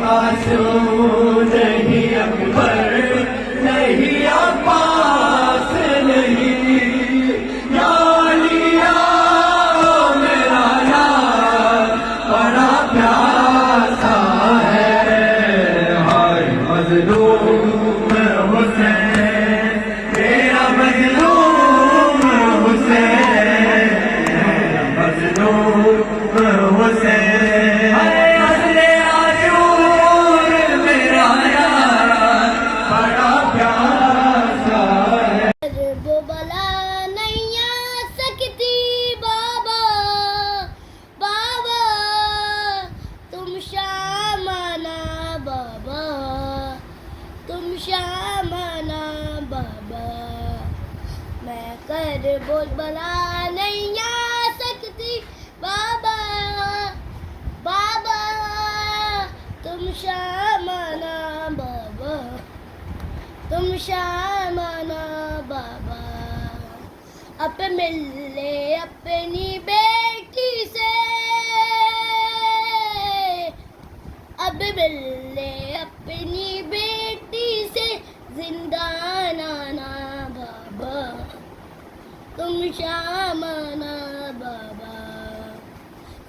मासूम नहीं अकबर नहीं अब्बास नहीं यालिया मेरा यार बड़ा प्यासा है हाय मजलूम हुसैन मेरा मजलूम हुसैन मेरा मजलूम हुसैन मैं कर बोल बला नहीं आ सकती बाबा बाबा तुम शामाना बाबा तुम शामाना बाबा अब मिल ले अपनी बेटी से अब मिल ले अपनी बेटी से जिंदा नाना बाबा तुम शामाना बाबा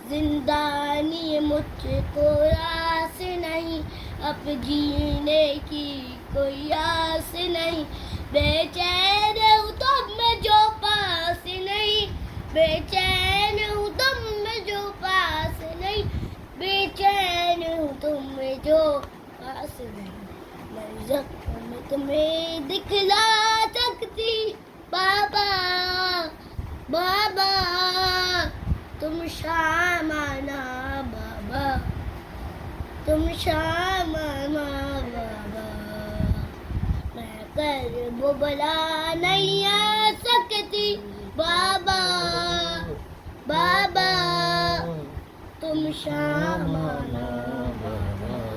जिंदानी मुझको आस नहीं अब जीने की कोई आस नहीं बेचैन हूँ तुम में जो पास नहीं बेचैन हूँ तुम में जो पास नहीं बेचैन हूँ तुम में जो पास नहीं मैं जख्म तुम्हें दिखला सकती बाबा बाबा तुम शामाना बाबा तुम शामाना बाबा मैं कर वो बला नहीं आ सकती बाबा बाबा तुम शामाना बाबा।